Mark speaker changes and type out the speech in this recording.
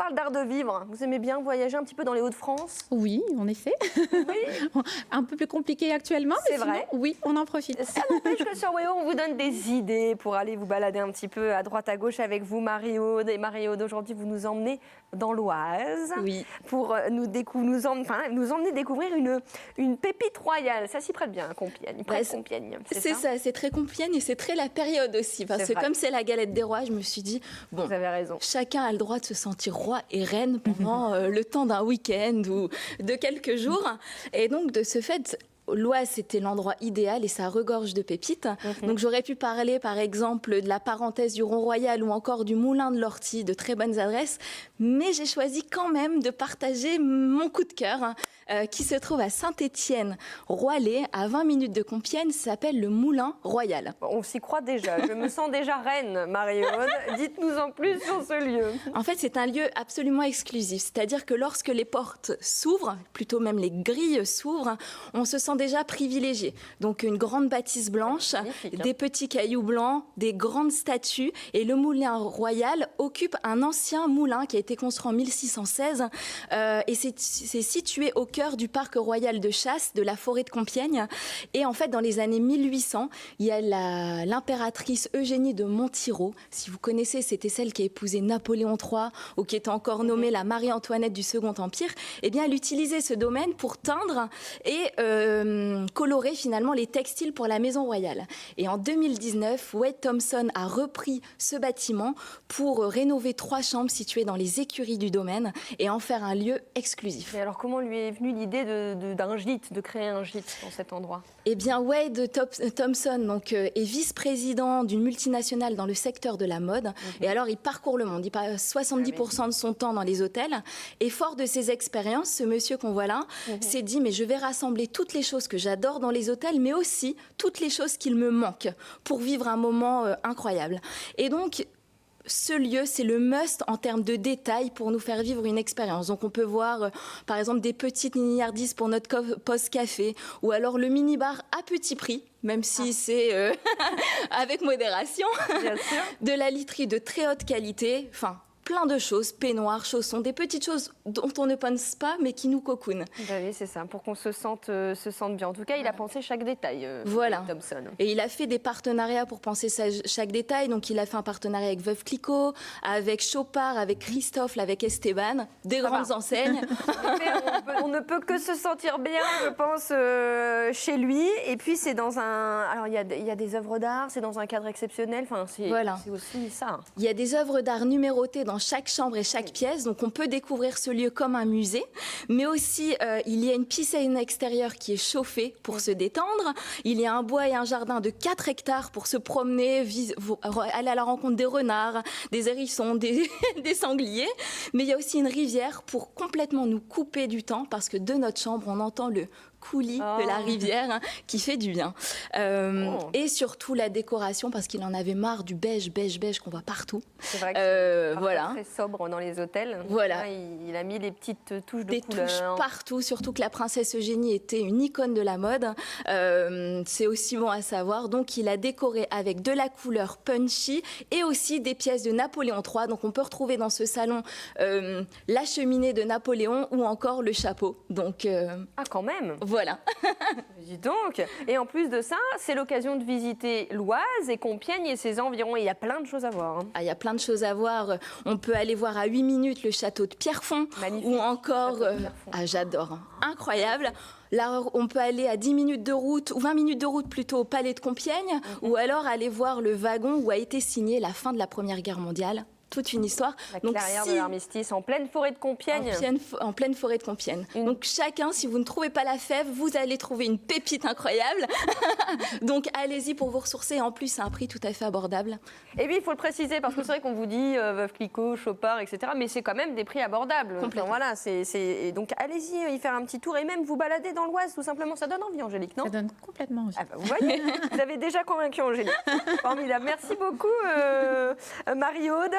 Speaker 1: parle d'art de vivre. Vous aimez bien voyager un petit peu dans les Hauts-de-France?
Speaker 2: Oui, on essaie.
Speaker 1: Oui.
Speaker 2: Un peu plus compliqué actuellement, mais
Speaker 1: C'est vrai.
Speaker 2: sinon, oui, on en profite.
Speaker 1: Ça n'empêche que sur WeHo, on vous donne des idées pour aller vous balader un petit peu à droite à gauche avec vous, Marie-Aude. Et Marie-Aude, aujourd'hui, vous nous emmenez dans l'Oise
Speaker 2: Oui.
Speaker 1: pour nous emmener découvrir une pépite royale. Ça s'y prête bien, Compiègne. Compiègne,
Speaker 3: c'est ça, c'est très Compiègne et c'est très la période aussi. Parce que comme c'est la galette des rois, je me suis dit, bon,
Speaker 1: vous avez raison.
Speaker 3: Chacun a le droit de se sentir roi et reine pendant le temps d'un week-end ou de quelques jours. Et donc, de ce fait, l'Oise, c'était l'endroit idéal et ça regorge de pépites. Donc j'aurais pu parler par exemple de la parenthèse du Rond Royal ou encore du Moulin de l'Ortie, de très bonnes adresses. Mais j'ai choisi quand même de partager mon coup de cœur qui se trouve à Saint-Étienne-Roillet, à 20 minutes de Compiègne. Ça s'appelle le Moulin Royal.
Speaker 1: On s'y croit déjà. Je me sens déjà reine, Marie-Aude. Dites-nous en plus sur ce lieu.
Speaker 3: En fait, c'est un lieu absolument exclusif. C'est-à-dire que lorsque les portes s'ouvrent, plutôt même les grilles s'ouvrent, on se sent déjà privilégié. Donc une grande bâtisse blanche, des petits cailloux blancs, des grandes statues. Et le Moulin Royal occupe un ancien moulin qui a été construit en 1616. Et c'est situé au cœur du parc royal de chasse de la forêt de Compiègne. Et en fait, dans les années 1800, il y a l'impératrice Eugénie de Montiraud. Si vous connaissez, c'était celle qui a épousé Napoléon III ou qui était encore nommée la Marie-Antoinette du Second Empire. Eh bien, elle utilisait ce domaine pour teindre et colorer finalement les textiles pour la maison royale. Et en 2019, Wade Thompson a repris ce bâtiment pour rénover 3 chambres situées dans les écuries du domaine et en faire un lieu exclusif.
Speaker 1: Et alors, comment lui est venue l'idée d'un gîte, de créer un gîte dans cet endroit?
Speaker 3: Eh bien, Wade Thompson donc, est vice-président d'une multinationale dans le secteur de la mode. Et alors, il parcourt le monde. Il passe 70% de son temps dans les hôtels. Et fort de ses expériences, ce monsieur qu'on voit là s'est dit, mais je vais rassembler toutes les choses que j'adore dans les hôtels, mais aussi toutes les choses qu'il me manque pour vivre un moment incroyable. Et donc, ce lieu, c'est le must en termes de détails pour nous faire vivre une expérience. Donc, on peut voir, par exemple, des petites milliardises pour notre poste café ou alors le mini-bar à petit prix, même si c'est avec modération,
Speaker 1: bien sûr.
Speaker 3: De la literie de très haute qualité, enfin, plein de choses, peignoirs, chaussons, des petites choses dont on ne pense pas, mais qui nous cocoonent.
Speaker 1: Oui, c'est ça, pour qu'on se sente bien. En tout cas, il a pensé chaque détail,
Speaker 3: voilà.
Speaker 1: Thompson.
Speaker 3: Et il a fait des partenariats pour penser chaque détail. Donc, il a fait un partenariat avec Veuve Clicquot, avec Chopard, avec Christophe, avec Esteban, des grandes enseignes.
Speaker 1: On ne peut que se sentir bien, je pense, chez lui. Et puis, c'est dans un... Alors, il y a des œuvres d'art, c'est dans un cadre exceptionnel. Enfin, c'est aussi ça.
Speaker 3: Il y a des œuvres d'art numérotées dans chaque chambre et chaque pièce, donc on peut découvrir ce lieu comme un musée, mais aussi il y a une piscine extérieure qui est chauffée pour se détendre, il y a un bois et un jardin de 4 hectares pour se promener, aller à la rencontre des renards, des hérissons, des sangliers, mais il y a aussi une rivière pour complètement nous couper du temps, parce que de notre chambre, on entend le coulis de la rivière qui fait du bien. Et surtout la décoration, parce qu'il en avait marre du beige qu'on voit partout.
Speaker 1: C'est vrai que c'est
Speaker 3: voilà.
Speaker 1: très sobre dans les hôtels.
Speaker 3: Voilà.
Speaker 1: Là, il a mis des petites touches de couleur.
Speaker 3: Des touches partout, surtout que la princesse Eugénie était une icône de la mode. C'est aussi bon à savoir. Donc, il a décoré avec de la couleur punchy et aussi des pièces de Napoléon III. Donc, on peut retrouver dans ce salon la cheminée de Napoléon ou encore le chapeau. Donc,
Speaker 1: ah, quand même.
Speaker 3: Voilà.
Speaker 1: Dis donc. Et en plus de ça, c'est l'occasion de visiter l'Oise et Compiègne et ses environs. Et il y a plein de choses à voir.
Speaker 3: Ah, il y a plein de choses à voir. On peut aller voir à 8 minutes le château de Pierrefonds.
Speaker 1: Magnifique.
Speaker 3: Ou encore... ah, j'adore. Incroyable. Là, on peut aller à 10 minutes de route, ou 20 minutes de route plutôt, au Palais de Compiègne, ou alors aller voir le wagon où a été signée la fin de la Première Guerre mondiale. Toute une histoire.
Speaker 1: La clairière de l'Armistice, en pleine forêt de Compiègne.
Speaker 3: En pleine forêt de Compiègne. Donc chacun, si vous ne trouvez pas la fève, vous allez trouver une pépite incroyable. Donc allez-y pour vous ressourcer. En plus, c'est un prix tout à fait abordable.
Speaker 1: Et puis, il faut le préciser, parce que c'est vrai qu'on vous dit Veuve Clicquot, Chopard, etc. Mais c'est quand même des prix abordables.
Speaker 3: Complètement.
Speaker 1: Enfin, voilà, donc allez-y y faire un petit tour et même vous balader dans l'Oise, tout simplement. Ça donne envie, Angélique, non?
Speaker 2: Ça donne complètement envie.
Speaker 1: Ah bah, vous voyez, vous avez déjà convaincu Angélique. Formidable. Merci beaucoup, Marie-Aude.